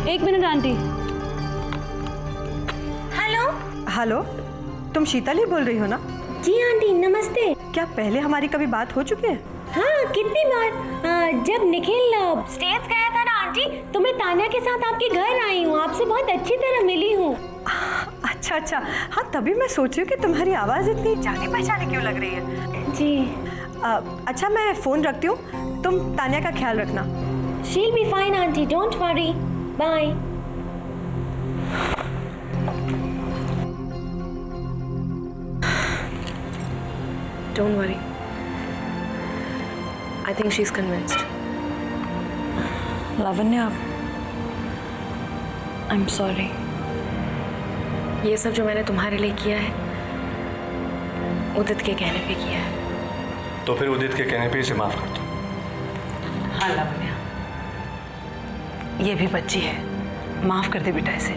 एक minute aunty. Hello. Hello, तुम शीतल ही बोल रही हो ना? जी आंटी नमस्ते। क्या पहले हमारी कभी बात हो चुकी है? हाँ कितनी बार। जब निखिल स्टेट्स गया था ना आंटी, तो मैं तान्या के साथ आपके घर आई हूँ, आपसे बहुत अच्छी तरह मिली हूँ। अच्छा अच्छा, हाँ तभी मैं सोच रही हूँ कि तुम्हारी आवाज़ इतनी जानी पहचानी क्यों लग रही है। जी। अच्छा मैं फ़ोन रखती हूँ, तुम तान्या का ख्याल रखना। She'll be fine aunty, don't worry, bye. Don't worry. I think she's convinced. Lavanya, I'm sorry. ये सब जो मैंने तुम्हारे लिए किया है, उदित के कहने पे किया है। तो फिर उदित के कहने पे इसे माफ कर दो। हाँ लावण्या, ये भी बच्ची है, माफ कर दे बेटा इसे।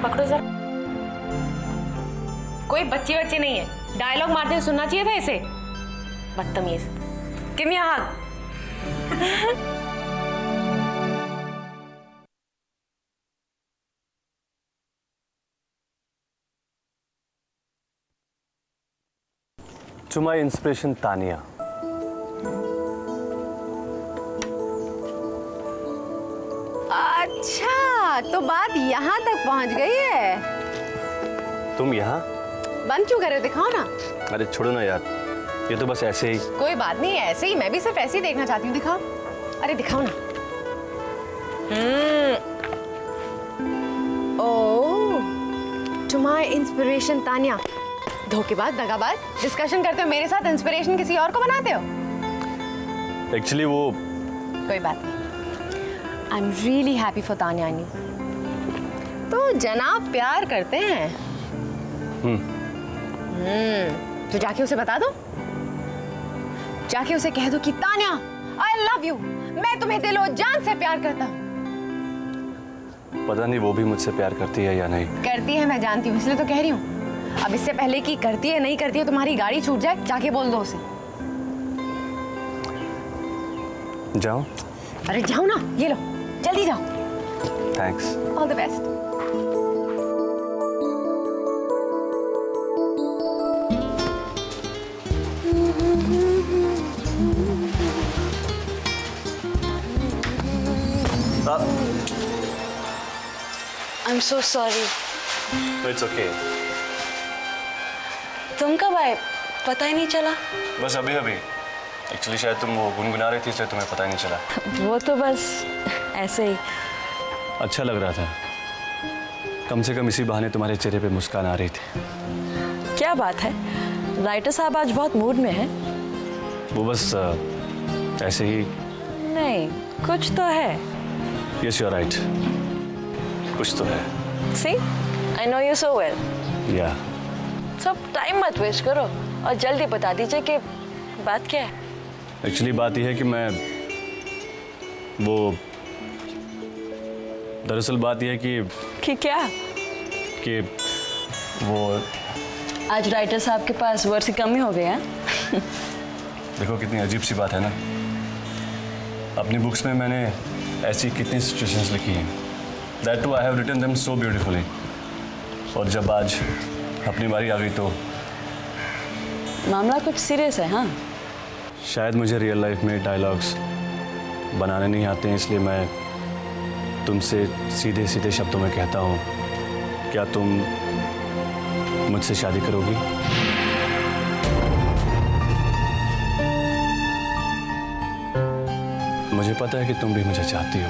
पकड़ो जरा। कोई बच्ची नहीं है, डायलॉग मारते हुए सुनना चाहिए था इसे। बदतमीज। Give me a hug. To my inspiration Tania. अच्छा, तो बात यहाँ तक पहुँच गई है। तुम यहाँ? बन क्यों कर रहे हो, दिखाओ ना। अरे छोड़ो ना यार, ये तो बस ऐसे ही। कोई बात नहीं, ऐसे ही, मैं भी सिर्फ ऐसे ही देखना चाहती हूँ, दिखाओ। अरे दिखाओ ना। ओह, टू माय इंस्पिरेशन तान्या। धोखेबाज, दगाबाज, डिस्कशन करते हो मेरे साथ, इंस्पिरेशन किसी और को बनाते हो। एक्चुअली वो कोई बात नहीं। I am really happy for Tanya. तो जनाब प्यार करते हैं। तो जाके उसे बता दो, जाके उसे कह दो कि तान्या आई लव यू, मैं तुम्हें दिलो जान से प्यार करता हूँ। पता नहीं वो भी मुझसे प्यार करती है या नहीं। करती है, मैं जानती हूँ, इसलिए तो कह रही हूँ। अब इससे पहले कि करती है नहीं करती है तुम्हारी गाड़ी छूट जाए, जाके बोल दो उसे। जाओ। अरे जाओ ना, ये लो, जल्दी जाओ। Thanks. All the best. I'm so sorry. It's okay. तुम कब आए? पता ही नहीं चला। बस अभी अभी। एक्चुअली शायद तुम वो गुनगुना रही थी, इसलिए तुम्हें पता ही नहीं चला। वो तो बस ऐसे ही। अच्छा लग रहा था, कम से कम इसी बहाने तुम्हारे चेहरे पे मुस्कान आ रही थी। क्या बात है, राइटर साहब आज बहुत मूड में है। वो बस ऐसे ही। नहीं, कुछ तो है। यस यू आर राइट, कुछ तो है। See, I know you so well. या सब टाइम मत वेस्ट करो और जल्दी बता दीजिए कि बात क्या है। एक्चुअली बात यह है कि मैं वो दरअसल बात यह है कि क्या? कि वो आज राइटर साहब के पास वर्ड्स की कमी हो गई है। देखो कितनी अजीब सी बात है ना, अपनी बुक्स में मैंने ऐसी कितनी सिचुएशंस लिखी हैं, that too I have written them so beautifully, और जब आज अपनी बारी आ गई तो मामला कुछ सीरियस है। हाँ, शायद मुझे रियल लाइफ में डायलॉग्स बनाने नहीं आते हैं, इसलिए मैं तुमसे सीधे सीधे शब्दों में कहता हूँ, क्या तुम मुझसे शादी करोगी? मुझे पता है कि तुम भी मुझे चाहती हो।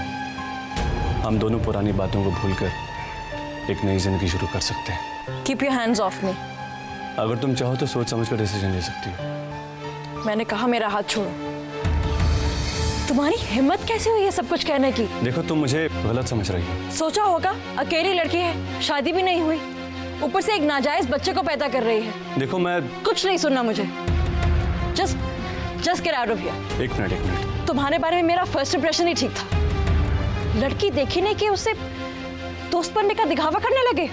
हम दोनों पुरानी बातों को भूलकर एक नई जिंदगी शुरू कर सकते हैं। Keep your hands of me. अगर तुम चाहो तो सोच समझ कर डिसीजन ले सकती हो। मैंने कहा मेरा हाथ छोड़ो। तुम्हारी हिम्मत कैसे हुई है सब कुछ कहने की? देखो तुम मुझे गलत समझ रही हो। सोचा होगा, अकेली लड़की है, शादी भी नहीं हुई, ऊपर से एक नाजायज बच्चे को पैदा कर रही है। देखो मैं कुछ नहीं सुनना मुझे। Just get out of here. एक मिनट। तुम्हारे बारे में मेरा फर्स्ट इंप्रेशन ही ठीक था। लड़की देखी नहीं कि उससे दोस्त बनने का दिखावा करने लगे।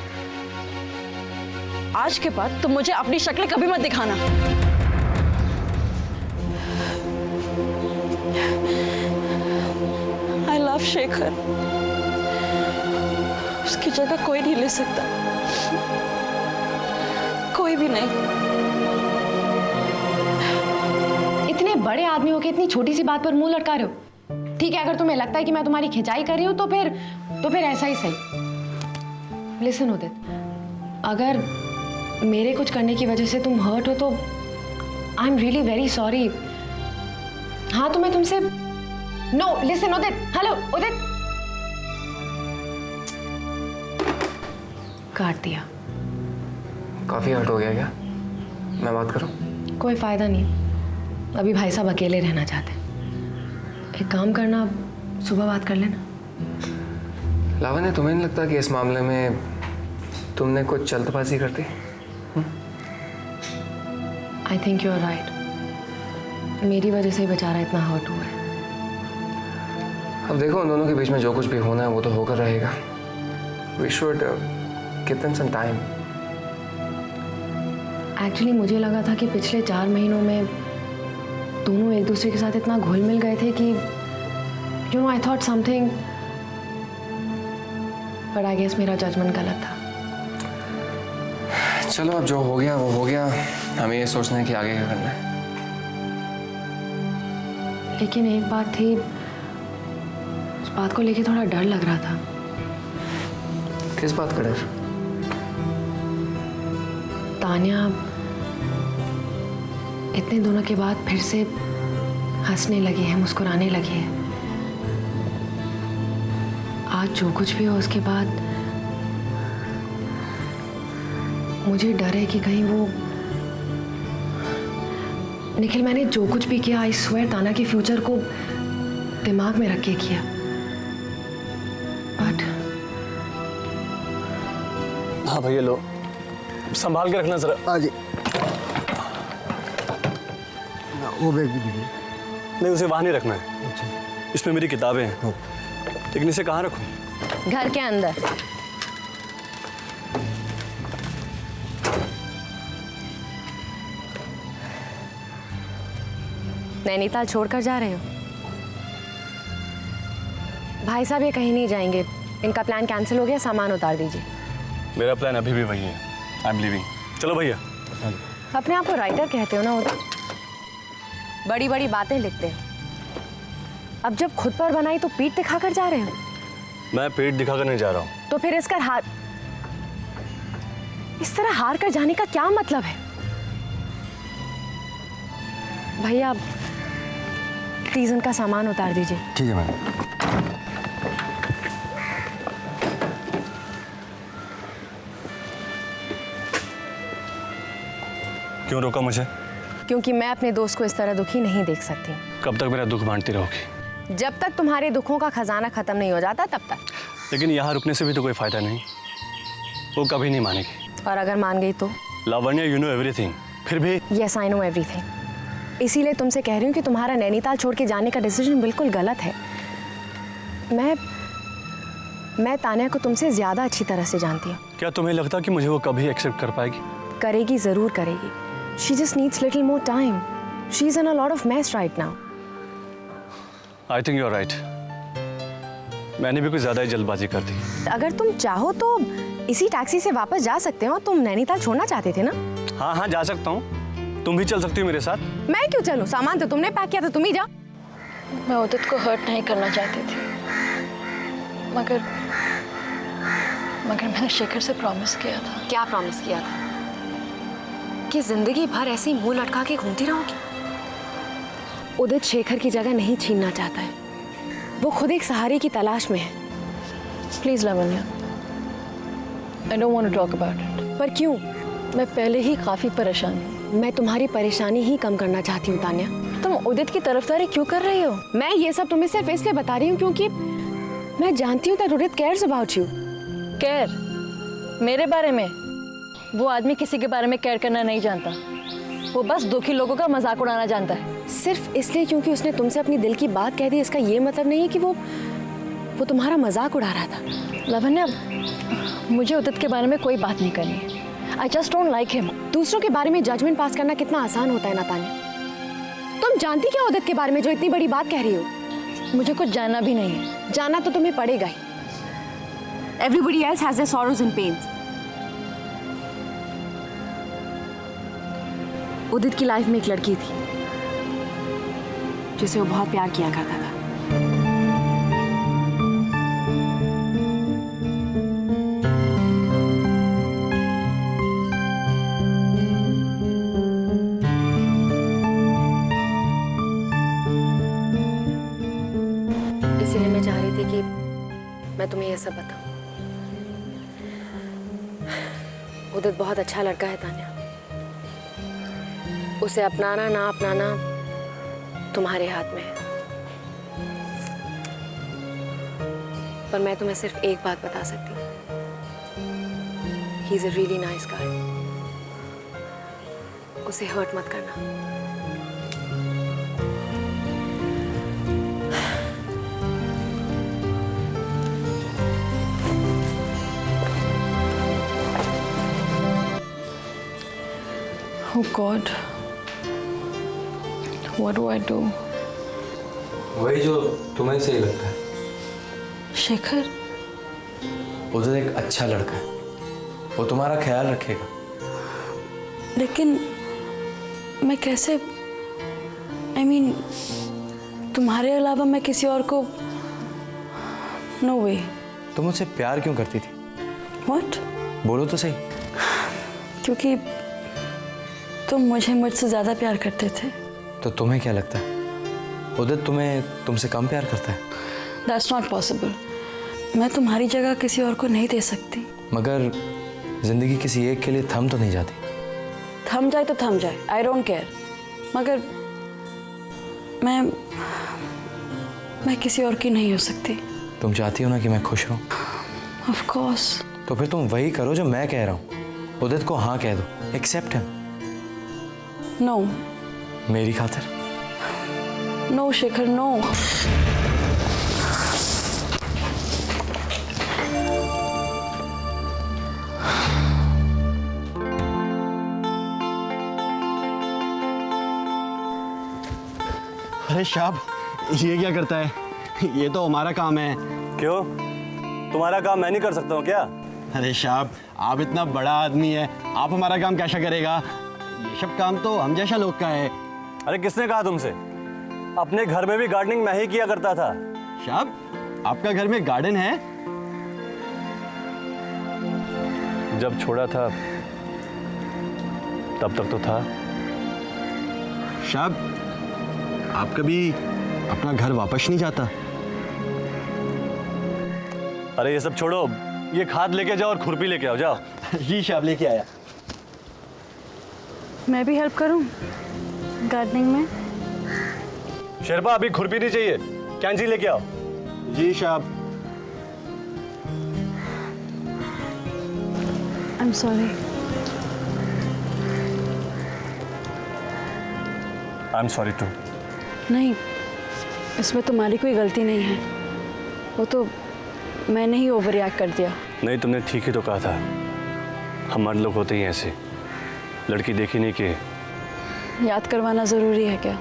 आज के बाद तुम मुझे अपनी शक्ल कभी मत दिखाना। ऑफ शेखर। उसकी जगह कोई नहीं ले सकता, कोई भी नहीं। इतने बड़े आदमी होके इतनी छोटी सी बात पर मुंह लटका रहे हो। ठीक है, अगर तुम्हें लगता है कि मैं तुम्हारी खिंचाई कर रही हूँ तो फिर ऐसा ही सही। लिसन उदित, अगर मेरे कुछ करने की वजह से तुम हर्ट हो तो I am really very sorry. हाँ तो मैं तुमसे नो लिसन उदित, हेलो उदित, काट दिया। काफ़ी हर्ट हो गया क्या? मैं बात करूं? कोई फायदा नहीं, अभी भाई साहब अकेले रहना चाहते हैं। एक काम करना, सुबह बात कर लेना। लावण्य, तुम्हें नहीं लगता कि इस मामले में तुमने कुछ जल्दबाजी कर दी? I think you are right. मेरी वजह से ही बेचारा इतना हर्ट हुआ है। अब देखो, उन दोनों के बीच में जो कुछ भी होना है वो तो होकर रहेगा। We should give them some time. Actually मुझे लगा था कि पिछले 4 महीनों में दोनों एक दूसरे के साथ इतना घुल मिल गए थे कि you know I thought something, but I guess मेरा जजमेंट गलत था। चलो, अब जो हो गया वो हो गया। हमें ये सोचना है कि आगे क्या करना है। लेकिन एक बात थी, उस बात को लेके थोड़ा डर लग रहा था। किस बात का डर? तान्या इतने दिनों के बाद फिर से हंसने लगी है, मुस्कुराने लगी है। आज जो कुछ भी हो उसके बाद मुझे डर है कि कहीं वो निखिल, मैंने जो कुछ भी किया आई स्वेयर तान्या के फ्यूचर को दिमाग में रख के किया, बट हाँ भैया, लो संभाल के रखना जरा। हाँ जी। वो बैग भी दीजिए। नहीं, उसे वहाँ नहीं रखना है। अच्छा। इसमें मेरी किताबें हैं। हाँ। लेकिन इसे कहाँ रखूँ? घर के अंदर। नैनीताल छोड़कर जा रहे हो? भाई साहब ये कहीं नहीं जाएंगे, इनका प्लान कैंसिल हो गया, सामान उतार दीजिए। मेरा प्लान अभी भी वही है। I am leaving. चलो भैया। अपने आप को राइटर कहते हो ना उधर, बड़ी बड़ी बातें लिखते हो। अब जब खुद पर बनाई तो पीठ दिखाकर जा रहे हो। मैं पेट दिखाकर नहीं जा रहा हूँ। तो फिर इस तरह हार कर जाने का क्या मतलब है? भैया प्लीज इनका सामान उतार दीजिए। ठीक है मैम। क्यों रोका मुझे? क्योंकि मैं अपने दोस्त को इस तरह दुखी नहीं देख सकती। कब तक मेरा दुख बांटती रहोगी? जब तक तुम्हारे दुखों का खजाना खत्म नहीं हो जाता तब तक। लेकिन यहाँ रुकने से भी तो कोई फायदा नहीं। वो कभी नहीं मानेगी। और अगर मान गई तो? Lavanya, you know everything. फिर भी यस आई नो एवरीथिंग। इसीलिए तुमसे कह रही हूँ कि तुम्हारा नैनीताल छोड़ के जाने का डिसीजन बिल्कुल गलत है। मैं तान्या को तुमसे ज्यादा अच्छी तरह से जानती हूँ। क्या तुम्हें लगता कि मुझे वो कभी एक्सेप्ट कर पाएगी? करेगी, जरूर करेगी। She just needs little more time. She's in a lot of mess right now. I think you're right. मैंने भी कुछ ज्यादा ही जल्दबाजी कर दी। अगर तुम चाहो तो इसी टैक्सी से वापस जा सकते हो। तुम नैनीताल छोड़ना चाहते थे ना? हाँ हाँ, जा सकता हूँ। तुम भी चल सकती हो मेरे साथ। मैं क्यों चलूं? सामान तो तुमने पैक किया था, तुम ही जाओ। मैं उदित को हर्ट नहीं करना चाहती थी, मगर मैंने शेखर से प्रॉमिस किया था। क्या प्रॉमिस किया था? कि जिंदगी भर ऐसे ही मुंह लटका के घूमती रहोगी? उदित शेखर की जगह नहीं छीनना चाहता है। वो खुद एक सहारे की तलाश में है। Please Lavanya, I don't want to talk about it. पर क्यों? मैं पहले ही काफी परेशान हूँ। मैं तुम्हारी परेशानी ही कम करना चाहती हूँ तान्या। तुम उदित की तरफदारी क्यों कर रही हो? मैं ये सब तुम्हें सिर्फ इसलिए बता रही हूँ क्योंकि मैं जानती हूँ that Udit cares about you। Care? मेरे बारे में? वो आदमी किसी के बारे में केयर करना नहीं जानता। वो बस दुखी लोगों का मजाक उड़ाना जानता है। सिर्फ इसलिए क्योंकि उसने तुमसे अपनी दिल की बात कह दी, इसका ये मतलब नहीं है कि वो तुम्हारा मजाक उड़ा रहा था। लावण्या, मुझे उदित के बारे में कोई बात नहीं करनी है। I just don't like him. दूसरों के बारे में जजमेंट पास करना कितना आसान होता है ना तान्या। तुम जानती क्या उदित के बारे में जो इतनी बड़ी बात कह रही हो? मुझे कुछ जानना भी नहीं है। जाना तो तुम्हें पड़ेगा ही। Everybody else has their sorrows and pains. उदित की लाइफ में एक लड़की थी जिसे वो बहुत प्यार किया करता था। इसीलिए मैं चाह रही थी कि मैं तुम्हें ये सब बताऊं। उदित बहुत अच्छा लड़का है तान्या। उसे अपनाना ना अपनाना तुम्हारे हाथ में है। पर मैं तुम्हें सिर्फ एक बात बता सकती हूँ, he is a really nice guy. उसे हर्ट मत करना। Oh God, what do I do? वही जो तुम्हें सही लगता है। शेखर, उधर एक अच्छा लड़का है, वो तुम्हारा ख्याल रखेगा। लेकिन मैं कैसे, I mean, तुम्हारे अलावा मैं किसी और को, no way. तुम मुझसे प्यार क्यों करती थी? What? बोलो तो सही। क्योंकि तुम मुझे मुझसे ज़्यादा प्यार करते थे। तो तुम्हें क्या लगता है उदित तुम्हें तुमसे कम प्यार करता है? That's not possible. मैं तुम्हारी जगह किसी और को नहीं दे सकती। मगर जिंदगी किसी एक के लिए थम तो नहीं जाती। थम जाए तो थम जाए, I don't care. मगर मैं किसी और की नहीं हो सकती। तुम चाहती हो ना कि मैं खुश रहूं? Of course. तो फिर तुम वही करो जो मैं कह रहा हूं। उदित को हाँ कह दो, एक्सेप्ट हिम। No. मेरी खातिर। No, Shekhar, no. अरे शाब, ये क्या करता है? ये तो हमारा काम है। क्यों? तुम्हारा काम मैं नहीं कर सकता हूँ क्या? अरे शाब, आप इतना बड़ा आदमी है, आप हमारा काम कैसा करेगा? ये सब काम तो हम जैसा लोग का है। अरे किसने कहा तुमसे? अपने घर में भी गार्डनिंग मैं ही किया करता था। शाब, आपका घर में गार्डन है? जब छोड़ा था तब तक तो था। शाब, आप कभी अपना घर वापस नहीं जाता? अरे ये सब छोड़ो, ये खाद लेके जाओ और खुरपी लेके आओ, जाओ। जी शाब, लेके आया। मैं भी हेल्प करूं गार्डनिंग में? शेरपा, अभी खुरपी नहीं चाहिए, कैंची लेके आओ। जी शाब। I'm sorry. I'm sorry too. नहीं, इसमें तुम्हारी कोई गलती नहीं है। वो तो मैंने ही ओवर रिएक्ट कर दिया। नहीं, तुमने ठीक ही तो कहा था। हम मर्द लोग होते ही ऐसे, लड़की देखी नहीं कि। याद करवाना ज़रूरी है क्या?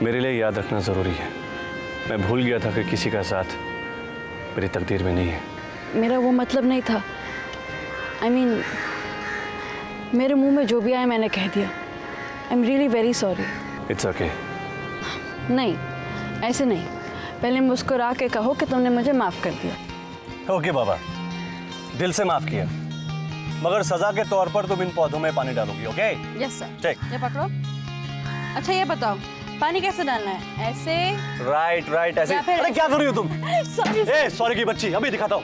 मेरे लिए याद रखना ज़रूरी है। मैं भूल गया था कि किसी का साथ मेरी तकदीर में नहीं है। मेरा वो मतलब नहीं था। I mean, मेरे मुंह में जो भी आया मैंने कह दिया। I'm really very sorry. It's okay. नहीं, ऐसे नहीं। पहले मुस्कुरा के कहो कि तुमने मुझे माफ़ कर दिया। ओके बाबा, दिल से माफ़ किया, मगर सज़ा के तौर पर तुम इन पौधों में पानी डालोगी, ओके? Yes sir. ठीक। ये पकड़ो। अच्छा ये बताओ, पानी कैसे डालना है? ऐसे? राइट ऐसे। या फिर- अरे क्या कर रही हो तुम? सॉरी। ए, सॉरी की बच्ची, अभी दिखाता हूँ।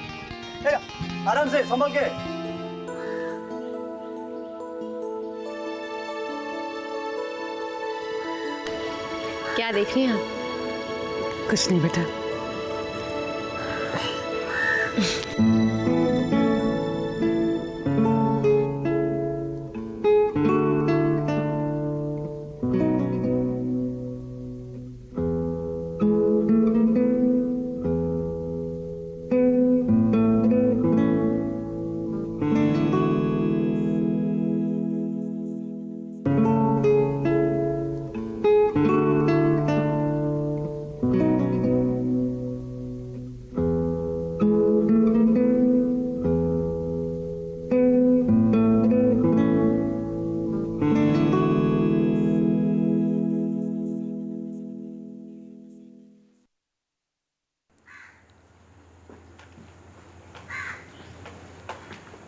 आराम से, संभल के। क्या देख रही हैं आप? कुछ नहीं बेटा।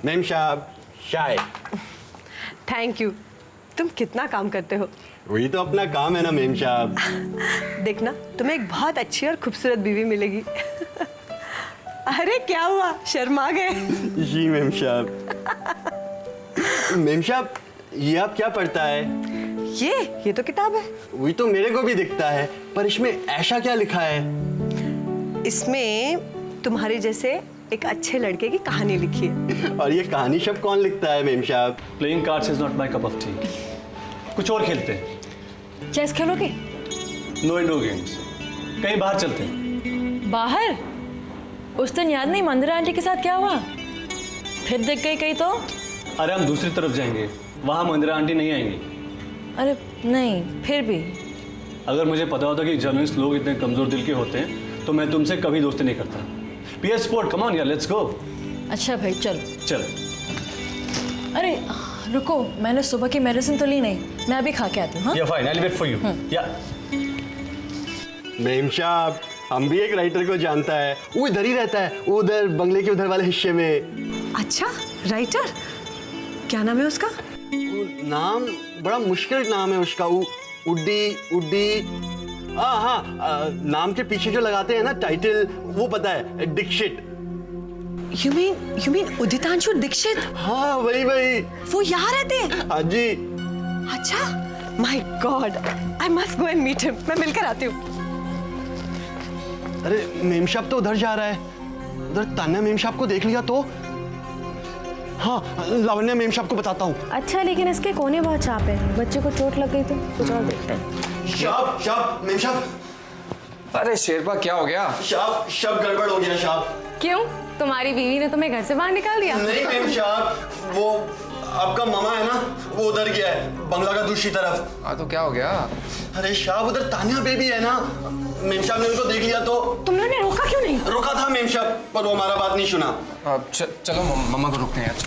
मैम साहब चाय। Thank you. तुम कितना काम करते हो। वही तो अपना काम है ना मैम साहब। देखना तुम्हें एक बहुत अच्छी और खूबसूरत बीवी मिलेगी। अरे क्या हुआ, शर्मा गए? जी मैम साहब। मैम साहब ये आप क्या पढ़ता है? ये तो किताब है। वही तो मेरे को भी दिखता है, पर इसमें ऐसा क्या लिखा है? इसमें तुम्हारे जैसे एक अच्छे लड़के की कहानी लिखी है। और ये कहानी सब कौन लिखता है मैम साहब? Playing cards is not my cup of tea. कुछ और खेलते हैं। चेस खेलोगे? No indoor games. कहीं बाहर चलते हैं। बाहर? उस दिन याद नहीं मंदिरा आंटी के साथ क्या हुआ? फिर दिख गई कहीं तो? अरे हम दूसरी तरफ जाएंगे, वहाँ मंदिरा आंटी नहीं आएंगी। अरे नहीं, फिर भी अगर मुझे पता होता कि जर्नलिस्ट लोग इतने कमजोर दिल के होते हैं तो मैं तुमसे कभी दोस्ती नहीं करता। पीएस स्पोर्ट, कम ऑन यार, लेट्स गो। अच्छा भाई चलो। चल। अरे रुको, मैंने सुबह की मेडिसिन तो ली नहीं, मैं अभी खा के आती हूँ। हाँ yeah fine, I will wait for you. Yeah ma'am साहब हम भी एक राइटर को जानता है, वो इधर ही रहता है, वो उधर बंगले के उधर वाले हिस्से में। अच्छा, राइटर? क्या नाम है उसका? वो नाम बड़ा मुश्किल नाम है उसका, वो उड्डी। हाँ, नाम के पीछे जो लगाते हैं ना टाइटल, वो पता है, दीक्षित। You mean उदितांशु Dixit? हाँ वही। वो यहाँ रहते हैं? हाँ जी। अच्छा, my god, I must go and meet him. मैं मिलकर आती हूँ। अरे मेम साहब तो उधर जा रहा है, उधर तान्या मेम साहब को देख लिया तो। हाँ लावण्या मेम साहब को बताता हूँ। अच्छा लेकिन इसके कोने बहुत चाप है, बच्चे को चोट लग गई तो कुछ और देखते हैं। शाब मेम साहब। अरे शेरपा क्या हो गया? शाब गड़बड़ हो गया शाब। क्यों? तुम्हारी बीवी ने तुम्हें घर से बाहर निकाल दिया? नहीं मेम साहब, वो आपका मामा है ना, वो उधर गया है बंगला का दूसरी तरफ। हाँ तो क्या हो गया? अरे शाब उधर तान्या बेबी है ना, मेम साहब ने उनको देख लिया तो। तुम लोगों ने रोका क्यों नहीं? रोका था मेम साहब, पर वो हमारा बात नहीं सुना। चलो मम्मा को रुकते हैं यार।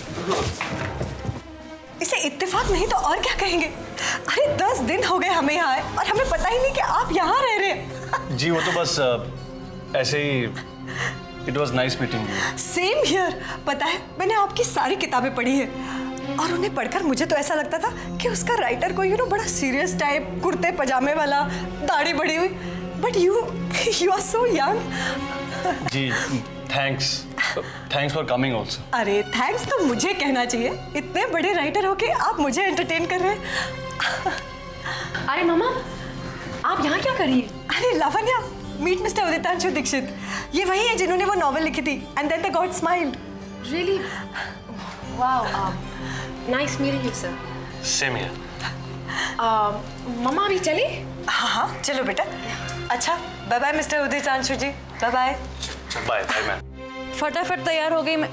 इसे इत्तेफाक नहीं तो और क्या कहेंगे? अरे 10 दिन हो गए हमें यहाँ आए और हमें पता ही नहीं कि आप यहाँ रह रहे हैं। जी वो तो बस ऐसे ही। It was nice meeting you. Same here. पता है मैंने आपकी सारी किताबें पढ़ी है और उन्हें पढ़कर मुझे तो ऐसा लगता था कि उसका राइटर कोई बड़ा सीरियस टाइप, कुर्ते पजामे वाला, दाढ़ी बढ़ी हुई। But you are so young. जी थैंक्स फॉर कमिंग ऑल्सो। अरे थैंक्स तो मुझे कहना चाहिए, इतने बड़े राइटर होके आप मुझे एंटरटेन कर रहे हैं। अरे मामा, आप यहाँ क्या कर रही है? अरे लावण्या, मीट मिस्टर उदितांशु दीक्षित। ये वही है जिन्होंने वो नॉवेल लिखी थी and then the god smiled. Really? Wow, nice meeting you sir. Same here. मामा अभी चले? हाँ चलो बेटा। अच्छा bye bye mister Uditanshu ji, bye bye. Bye ma'am. फटाफट तैयार हो गई मैं।